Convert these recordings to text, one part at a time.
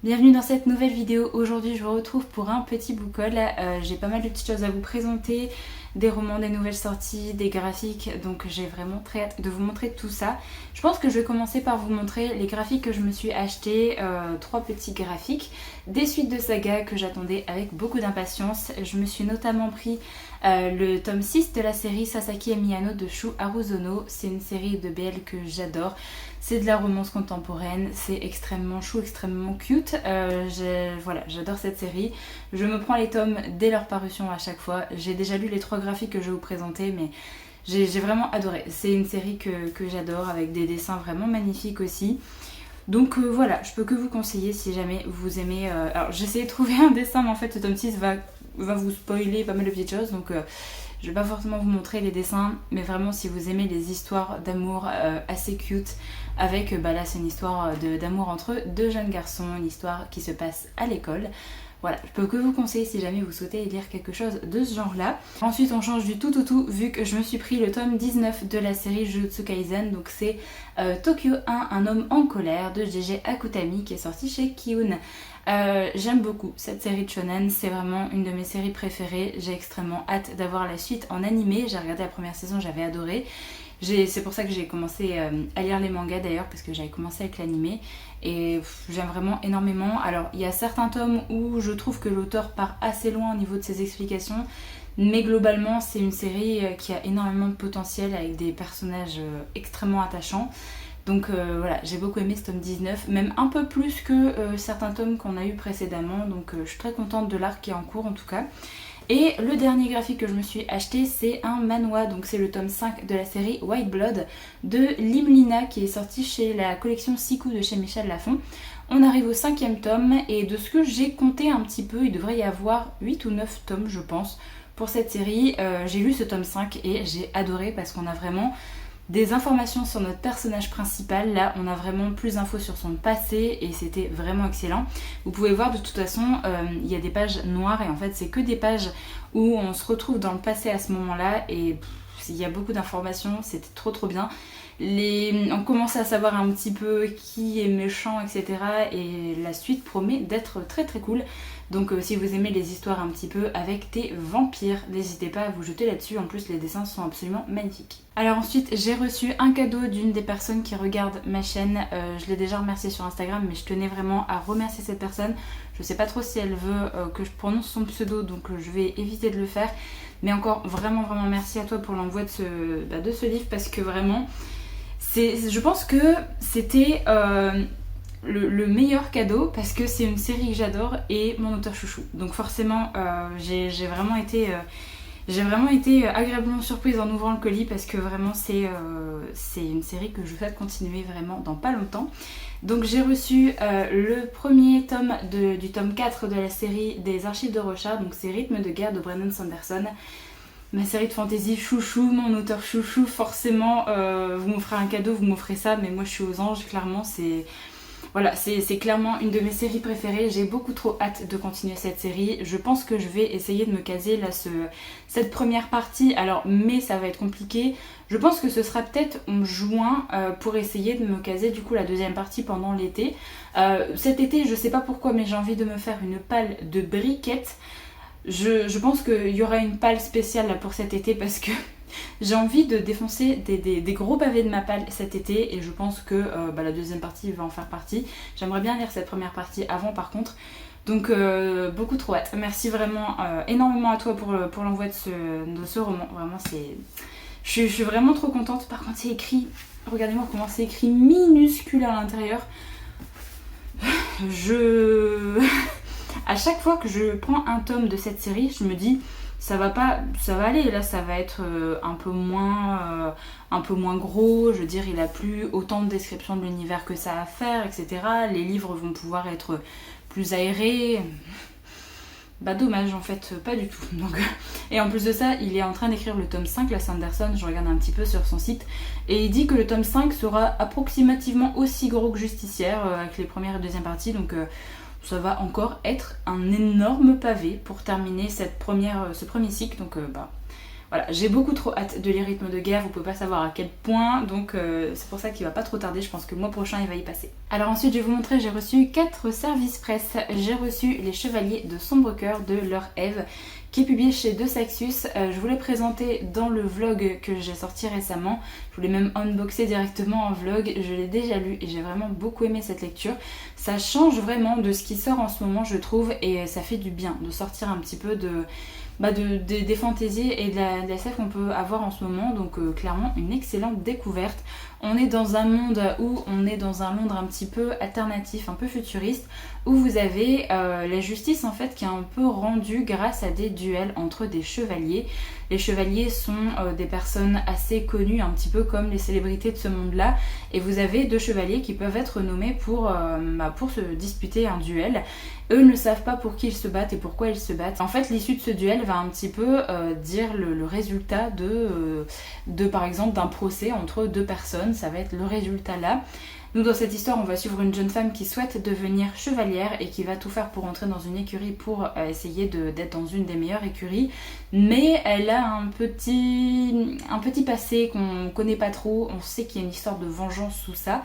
Bienvenue dans cette nouvelle vidéo. Aujourd'hui je vous retrouve pour un petit book haul. J'ai pas mal de petites choses à vous présenter, des romans, des nouvelles sorties, des graphiques, donc j'ai vraiment très hâte de vous montrer tout ça. Je pense que je vais commencer par vous montrer les graphiques que je me suis acheté, 3 petits graphiques, des suites de saga que j'attendais avec beaucoup d'impatience. Je me suis notamment pris le tome 6 de la série Sasaki et Miyano de Shu Haruzono. C'est une série de BL que j'adore. C'est de la romance contemporaine, c'est extrêmement chou, extrêmement cute. Voilà, j'adore cette série. Je me prends les tomes dès leur parution à chaque fois. J'ai déjà lu les 3 graphiques que je vais vous présenter, mais j'ai vraiment adoré. C'est une série que j'adore, avec des dessins vraiment magnifiques aussi. Donc voilà, je peux que vous conseiller si jamais vous aimez... Alors j'ai essayé de trouver un dessin, mais en fait ce tome 6 va vous spoiler pas mal de petites choses, donc... je vais pas forcément vous montrer les dessins, mais vraiment si vous aimez les histoires d'amour assez cute, avec là c'est une histoire d'amour entre 2 jeunes garçons, une histoire qui se passe à l'école. Voilà, je peux que vous conseiller si jamais vous souhaitez lire quelque chose de ce genre-là. Ensuite on change du tout vu que je me suis pris le tome 19 de la série Jujutsu Kaisen, donc c'est Tokyo 1, un homme en colère de Gege Akutami qui est sorti chez Kiun. J'aime beaucoup cette série de shonen, c'est vraiment une de mes séries préférées. J'ai extrêmement hâte d'avoir la suite en animé. J'ai regardé la première saison, j'avais adoré. C'est pour ça que j'ai commencé à lire les mangas d'ailleurs, parce que j'avais commencé avec l'animé et j'aime vraiment énormément. Alors il y a certains tomes où je trouve que l'auteur part assez loin au niveau de ses explications, mais globalement c'est une série qui a énormément de potentiel avec des personnages extrêmement attachants. Donc voilà, j'ai beaucoup aimé ce tome 19, même un peu plus que certains tomes qu'on a eu précédemment, donc je suis très contente de l'arc qui est en cours en tout cas. Et le dernier graphique que je me suis acheté, c'est un manhwa, donc c'est le tome 5 de la série White Blood de Limlina qui est sorti chez la collection Siku de chez Michel Lafon. On arrive au 5e tome et de ce que j'ai compté un petit peu, il devrait y avoir 8 ou 9 tomes je pense pour cette série. J'ai lu ce tome 5 et j'ai adoré parce qu'on a vraiment des informations sur notre personnage principal. Là on a vraiment plus d'infos sur son passé et c'était vraiment excellent. Vous pouvez voir de toute façon il y a des pages noires et en fait c'est que des pages où on se retrouve dans le passé à ce moment là et il y a beaucoup d'informations, c'était trop bien. On commence à savoir un petit peu qui est méchant, etc. Et la suite promet d'être très cool. Donc si vous aimez les histoires un petit peu avec des vampires, n'hésitez pas à vous jeter là-dessus. En plus les dessins sont absolument magnifiques. Alors ensuite j'ai reçu un cadeau d'une des personnes qui regardent ma chaîne. Je l'ai déjà remerciée sur Instagram, mais je tenais vraiment à remercier cette personne. Je sais pas trop si elle veut que je prononce son pseudo, donc je vais éviter de le faire. Mais encore vraiment merci à toi pour l'envoi de ce livre, parce que vraiment je pense que c'était le meilleur cadeau, parce que c'est une série que j'adore et mon auteur chouchou. Donc forcément j'ai vraiment été agréablement surprise en ouvrant le colis, parce que vraiment c'est une série que je souhaite continuer vraiment dans pas longtemps. Donc j'ai reçu le premier tome du tome 4 de la série des Archives de Rochard, donc c'est Rythme de guerre de Brandon Sanderson. Ma série de fantasy chouchou, mon auteur chouchou, forcément vous m'offrez un cadeau, vous m'offrez ça, mais moi je suis aux anges, clairement c'est clairement une de mes séries préférées. J'ai beaucoup trop hâte de continuer cette série. Je pense que je vais essayer de me caser là cette première partie, mais ça va être compliqué. Je pense que ce sera peut-être en juin pour essayer de me caser du coup la deuxième partie pendant l'été. Cet été, je sais pas pourquoi, mais j'ai envie de me faire une palle de briquettes. Je pense qu'il y aura une palle spéciale là pour cet été, parce que j'ai envie de défoncer des gros pavés de ma palle cet été, et je pense que la deuxième partie va en faire partie. J'aimerais bien lire cette première partie avant par contre. Donc beaucoup trop hâte. Merci vraiment énormément à toi pour l'envoi de ce roman. Vraiment je suis vraiment trop contente. Par contre c'est écrit, regardez-moi comment c'est écrit minuscule à l'intérieur. À chaque fois que je prends un tome de cette série, je me dis ça va aller, là ça va être un peu moins gros, je veux dire il a plus autant de descriptions de l'univers que ça à faire, etc. Les livres vont pouvoir être plus aérés. Bah dommage en fait, pas du tout. Donc, et en plus de ça, il est en train d'écrire le tome 5, la Sanderson, je regarde un petit peu sur son site, et il dit que le tome 5 sera approximativement aussi gros que Justicière avec les premières et deuxièmes parties, donc ça va encore être un énorme pavé pour terminer ce premier cycle. Donc Voilà, j'ai beaucoup trop hâte de lire Rythme de guerre, vous pouvez pas savoir à quel point, donc c'est pour ça qu'il va pas trop tarder, je pense que le mois prochain il va y passer. Alors ensuite je vais vous montrer, j'ai reçu 4 services presse. J'ai reçu Les Chevaliers de Sombre Cœur de Laure Ève, qui est publié chez De Saxus. Je vous l'ai présenté dans le vlog que j'ai sorti récemment. Je voulais même unboxer directement en vlog. Je l'ai déjà lu et j'ai vraiment beaucoup aimé cette lecture. Ça change vraiment de ce qui sort en ce moment, je trouve, et ça fait du bien de sortir un petit peu des fantaisies et de la SF qu'on peut avoir en ce moment. Donc clairement une excellente découverte. On est dans un monde où on est dans un Londres un petit peu alternatif, un peu futuriste, où vous avez la justice en fait qui est un peu rendue grâce à des duels entre des chevaliers. Les chevaliers sont des personnes assez connues, un petit peu comme les célébrités de ce monde-là, et vous avez 2 chevaliers qui peuvent être nommés pour se disputer un duel. Eux ne savent pas pour qui ils se battent et pourquoi ils se battent. En fait, l'issue de ce duel va un petit peu dire le résultat de par exemple d'un procès entre 2 personnes. Ça va être le résultat là. Nous, dans cette histoire, on va suivre une jeune femme qui souhaite devenir chevalière et qui va tout faire pour entrer dans une écurie pour essayer d'être dans une des meilleures écuries. Mais elle a un petit passé qu'on connaît pas trop. On sait qu'il y a une histoire de vengeance sous ça.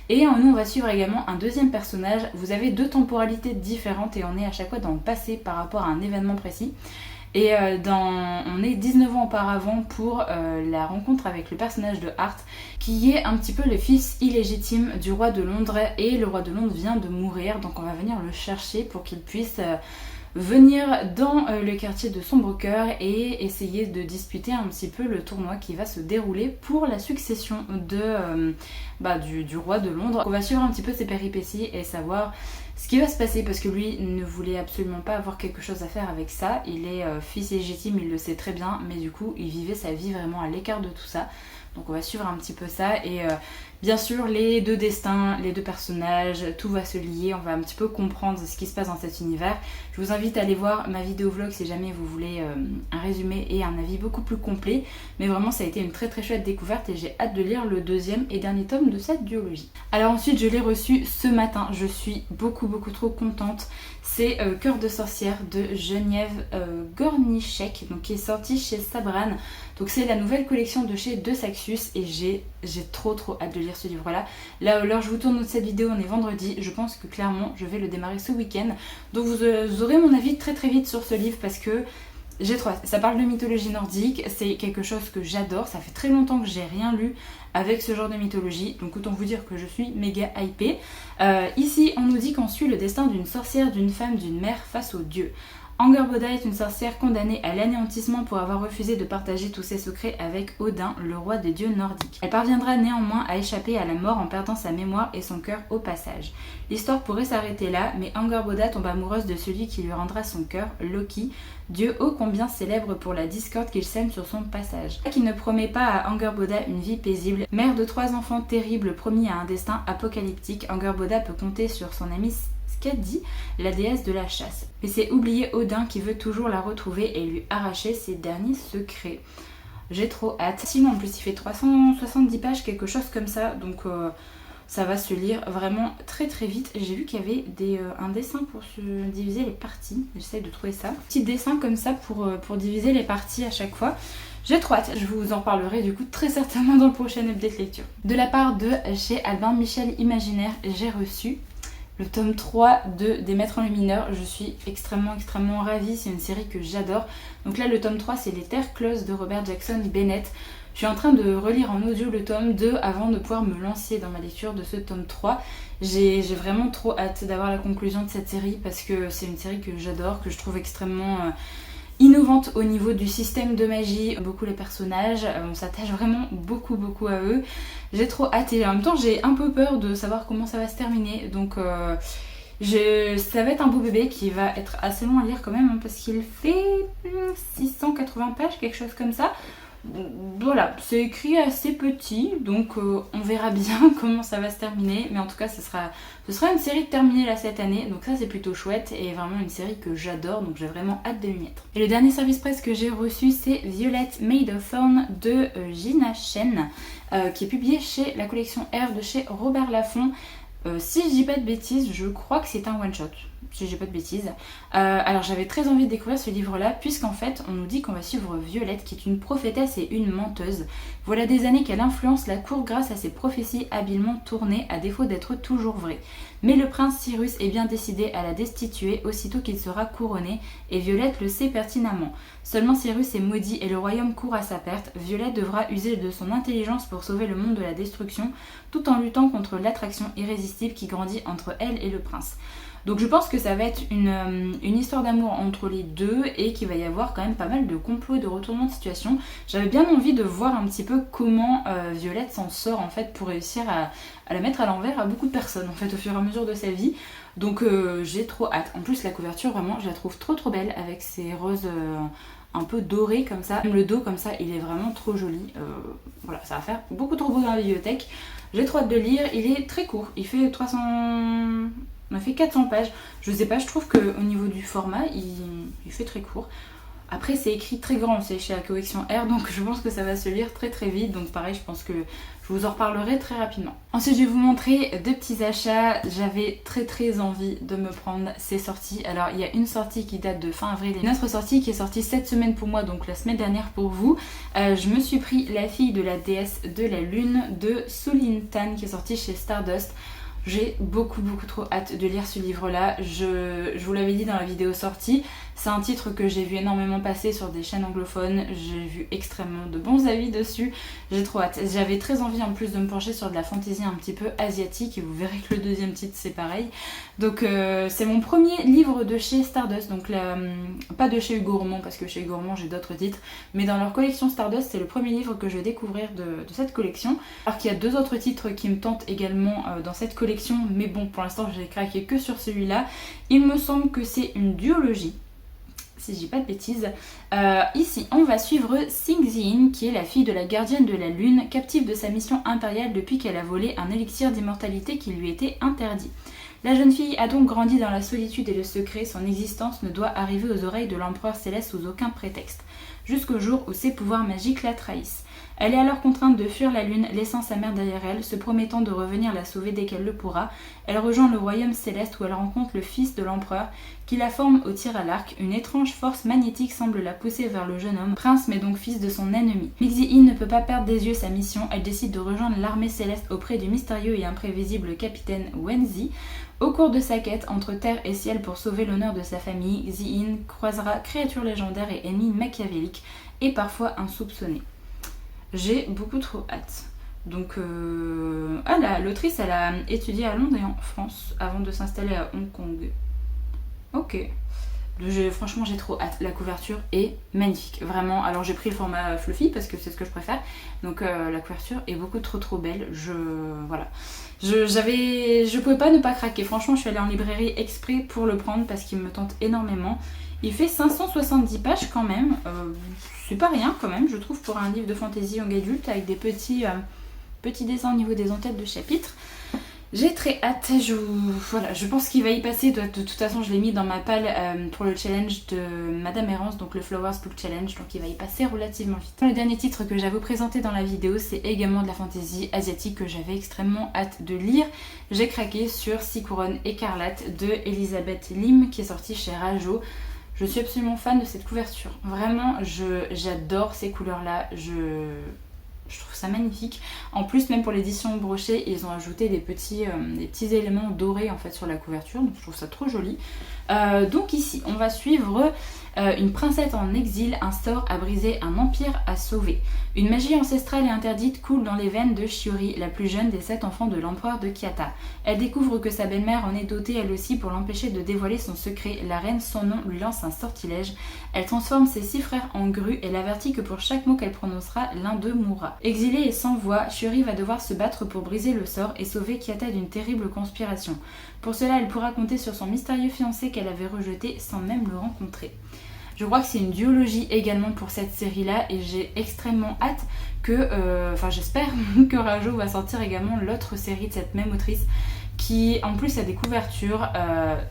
Et nous, on va suivre également un deuxième personnage. Vous avez 2 temporalités différentes et on est à chaque fois dans le passé par rapport à un événement précis. Et on est 19 ans auparavant pour la rencontre avec le personnage de Hart, qui est un petit peu le fils illégitime du roi de Londres, et le roi de Londres vient de mourir, donc on va venir le chercher pour qu'il puisse venir dans le quartier de Sombre Cœur et essayer de disputer un petit peu le tournoi qui va se dérouler pour la succession du roi de Londres. On va suivre un petit peu ses péripéties et savoir ce qui va se passer, parce que lui ne voulait absolument pas avoir quelque chose à faire avec ça. Il est fils légitime, il le sait très bien, mais du coup il vivait sa vie vraiment à l'écart de tout ça. Donc on va suivre un petit peu ça, et bien sûr les 2 destins, les 2 personnages, tout va se lier, on va un petit peu comprendre ce qui se passe dans cet univers. Je vous invite à aller voir ma vidéo vlog si jamais vous voulez un résumé et un avis beaucoup plus complet. Mais vraiment ça a été une très très chouette découverte et j'ai hâte de lire le 2e et dernier tome de cette duologie. Alors ensuite je l'ai reçu ce matin, je suis beaucoup trop contente. C'est Cœur de sorcière de Geneviève Gornichek, donc qui est sorti chez Sabran. Donc c'est la nouvelle collection de chez De Saxus et j'ai trop hâte de lire ce livre là. Là, alors je vous tourne cette vidéo, on est vendredi, je pense que clairement je vais le démarrer ce week-end. Donc vous aurez mon avis très vite sur ce livre, parce que j'ai trop hâte. Ça parle de mythologie nordique, c'est quelque chose que j'adore, ça fait très longtemps que j'ai rien lu avec ce genre de mythologie, donc autant vous dire que je suis méga hypée. Ici on nous dit qu'on suit le destin d'une sorcière, d'une femme, d'une mère face aux dieux. Angerboda est une sorcière condamnée à l'anéantissement pour avoir refusé de partager tous ses secrets avec Odin, le roi des dieux nordiques. Elle parviendra néanmoins à échapper à la mort en perdant sa mémoire et son cœur au passage. L'histoire pourrait s'arrêter là, mais Angerboda tombe amoureuse de celui qui lui rendra son cœur, Loki, dieu ô combien célèbre pour la discorde qu'il sème sur son passage. Qui ne promet pas à Angerboda une vie paisible. Mère de 3 enfants terribles promis à un destin apocalyptique, Angerboda peut compter sur son amie Skadi, la déesse de la chasse. Mais c'est oublier Odin qui veut toujours la retrouver et lui arracher ses derniers secrets. J'ai trop hâte. Sinon en plus il fait 370 pages, quelque chose comme ça, donc ça va se lire vraiment très vite. J'ai vu qu'il y avait un dessin pour se diviser les parties, j'essaie de trouver ça. Petit dessin comme ça pour diviser les parties à chaque fois. J'ai trop hâte, je vous en parlerai du coup très certainement dans le prochain update lecture. De la part de chez Albin Michel Imaginaire, j'ai reçu le tome 3 des Maîtres en Lumineur. Je suis extrêmement ravie, c'est une série que j'adore. Donc là le tome 3 c'est Les Terres Closes de Robert Jackson Bennett. Je suis en train de relire en audio le tome 2 avant de pouvoir me lancer dans ma lecture de ce tome 3. J'ai vraiment trop hâte d'avoir la conclusion de cette série, parce que c'est une série que j'adore, que je trouve extrêmement innovante au niveau du système de magie, beaucoup les personnages, on s'attache vraiment beaucoup à eux. J'ai trop hâte et en même temps j'ai un peu peur de savoir comment ça va se terminer, donc ça va être un beau bébé qui va être assez long à lire quand même, hein, parce qu'il fait 680 pages, quelque chose comme ça. Voilà, c'est écrit assez petit, donc on verra bien comment ça va se terminer, mais en tout cas ce sera une série terminée là cette année, donc ça c'est plutôt chouette et vraiment une série que j'adore, donc j'ai vraiment hâte de m'y mettre. Et le dernier service presse que j'ai reçu, c'est Violet Made of Thorn de Gina Chen, qui est publié chez la collection R de chez Robert Laffont. Si je dis pas de bêtises, je crois que c'est un one shot. si j'ai pas de bêtises. Alors j'avais très envie de découvrir ce livre-là, puisqu'en fait on nous dit qu'on va suivre Violette, qui est une prophétesse et une menteuse. Voilà des années qu'elle influence la cour grâce à ses prophéties habilement tournées, à défaut d'être toujours vraies. Mais le prince Cyrus est bien décidé à la destituer aussitôt qu'il sera couronné, et Violette le sait pertinemment. Seulement Cyrus est maudit et le royaume court à sa perte. Violette devra user de son intelligence pour sauver le monde de la destruction, tout en luttant contre l'attraction irrésistible qui grandit entre elle et le prince. Donc je pense que ça va être une histoire d'amour entre les deux et qu'il va y avoir quand même pas mal de complots et de retournements de situation. J'avais bien envie de voir un petit peu comment Violette s'en sort en fait pour réussir à la mettre à l'envers à beaucoup de personnes en fait au fur et à mesure de sa vie. Donc j'ai trop hâte. En plus la couverture vraiment je la trouve trop belle avec ces roses un peu dorées comme ça. Même le dos comme ça il est vraiment trop joli. Voilà, ça va faire beaucoup trop beau dans la bibliothèque. J'ai trop hâte de lire. Il est très court. Il fait 300... On a fait 400 pages. Je sais pas, je trouve qu'au niveau du format, il fait très court. Après, c'est écrit très grand, c'est chez la collection R, donc je pense que ça va se lire très vite. Donc pareil, je pense que je vous en reparlerai très rapidement. Ensuite, je vais vous montrer deux petits achats. J'avais très envie de me prendre ces sorties. Alors, il y a une sortie qui date de fin avril et une autre sortie qui est sortie cette semaine pour moi, donc la semaine dernière pour vous. Je me suis pris La fille de la déesse de la lune de Sulin Tan qui est sortie chez Stardust. J'ai beaucoup trop hâte de lire ce livre-là. Je vous l'avais dit dans la vidéo sortie, c'est un titre que j'ai vu énormément passer sur des chaînes anglophones. J'ai vu extrêmement de bons avis dessus. J'ai trop hâte. J'avais très envie en plus de me pencher sur de la fantaisie un petit peu asiatique et vous verrez que le deuxième titre c'est pareil. Donc c'est mon premier livre de chez Stardust, donc pas de chez Hugo Roman parce que chez Hugo Roman j'ai d'autres titres, mais dans leur collection Stardust c'est le premier livre que je vais découvrir de cette collection. Alors qu'il y a deux autres titres qui me tentent également dans cette collection, mais bon pour l'instant j'ai craqué que sur celui-là. Il me semble que c'est une duologie, si je dis pas de bêtises. Ici, on va suivre Sing Ziyin, qui est la fille de la gardienne de la lune, captive de sa mission impériale depuis qu'elle a volé un élixir d'immortalité qui lui était interdit. La jeune fille a donc grandi dans la solitude et le secret. Son existence ne doit arriver aux oreilles de l'empereur céleste sous aucun prétexte, jusqu'au jour où ses pouvoirs magiques la trahissent. Elle est alors contrainte de fuir la lune, laissant sa mère derrière elle, se promettant de revenir la sauver dès qu'elle le pourra. Elle rejoint le royaume céleste où elle rencontre le fils de l'empereur, qui la forme au tir à l'arc. Une étrange force magnétique semble la pousser vers le jeune homme, prince mais donc fils de son ennemi. Mixi-In ne peut pas perdre des yeux sa mission. Elle décide de rejoindre l'armée céleste auprès du mystérieux et imprévisible capitaine Wenzi. Au cours de sa quête entre terre et ciel pour sauver l'honneur de sa famille, Ziyin croisera créatures légendaires et ennemis machiavéliques et parfois insoupçonnés. J'ai beaucoup trop hâte. Donc, l'autrice, elle a étudié à Londres et en France avant de s'installer à Hong Kong. Ok. Franchement, j'ai trop hâte. La couverture est magnifique, vraiment. Alors, j'ai pris le format fluffy parce que c'est ce que je préfère. Donc, la couverture est beaucoup trop belle. Voilà. Je pouvais pas ne pas craquer. Franchement, je suis allée en librairie exprès pour le prendre parce qu'il me tente énormément. Il fait 570 pages quand même. C'est pas rien quand même, je trouve, pour un livre de fantasy young adulte avec des petits dessins au niveau des entêtes de chapitres. J'ai très hâte. Je pense qu'il va y passer. De toute façon, je l'ai mis dans ma palle pour le challenge de Madame Errance, donc le Flowers Book Challenge, donc il va y passer relativement vite. Le dernier titre que j'avais présenté dans la vidéo, c'est également de la fantasy asiatique que j'avais extrêmement hâte de lire. J'ai craqué sur Six couronnes écarlates de Elisabeth Lim qui est sortie chez Rajo. Je suis absolument fan de cette couverture. Vraiment, j'adore ces couleurs-là. Je trouve ça magnifique. En plus, même pour l'édition brochée, ils ont ajouté des petits éléments dorés en fait sur la couverture. Donc je trouve ça trop joli. Donc ici, on va suivre une princesse en exil, un sort à briser, un empire à sauver. Une magie ancestrale et interdite coule dans les veines de Shiori, la plus jeune des 7 enfants de l'empereur de Kyata. Elle découvre que sa belle-mère en est dotée elle aussi pour l'empêcher de dévoiler son secret. La reine, son nom, lui lance un sortilège. Elle transforme ses 6 frères en grues et l'avertit que pour chaque mot qu'elle prononcera, l'un d'eux mourra. Exilée et sans voix, Shiori va devoir se battre pour briser le sort et sauver Kyata d'une terrible conspiration. Pour cela, elle pourra compter sur son mystérieux fiancé qu'elle avait rejeté sans même le rencontrer. Je crois que c'est une duologie également pour cette série-là et j'ai extrêmement hâte que, j'espère que Rajo va sortir également l'autre série de cette même autrice qui en plus a des couvertures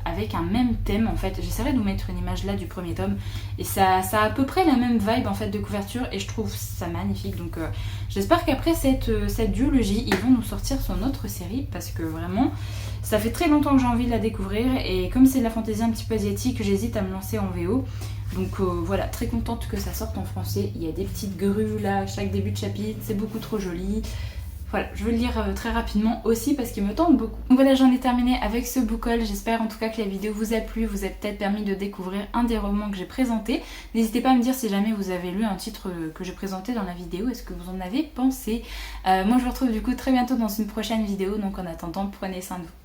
avec un même thème en fait. J'essaierai de vous mettre une image là du premier tome et ça a à peu près la même vibe en fait de couverture et je trouve ça magnifique. Donc j'espère qu'après cette duologie ils vont nous sortir son autre série parce que vraiment ça fait très longtemps que j'ai envie de la découvrir et comme c'est de la fantaisie un petit peu asiatique, j'hésite à me lancer en VO. Donc voilà, très contente que ça sorte en français. Il y a des petites grues là à chaque début de chapitre, c'est beaucoup trop joli. Voilà, je veux le lire très rapidement aussi parce qu'il me tente beaucoup. Donc voilà, j'en ai terminé avec ce book haul. J'espère en tout cas que la vidéo vous a plu, vous a peut-être permis de découvrir un des romans que j'ai présenté. N'hésitez pas à me dire si jamais vous avez lu un titre que j'ai présenté dans la vidéo, est-ce que vous en avez pensé. Moi je vous retrouve du coup très bientôt dans une prochaine vidéo, donc en attendant, prenez soin de vous.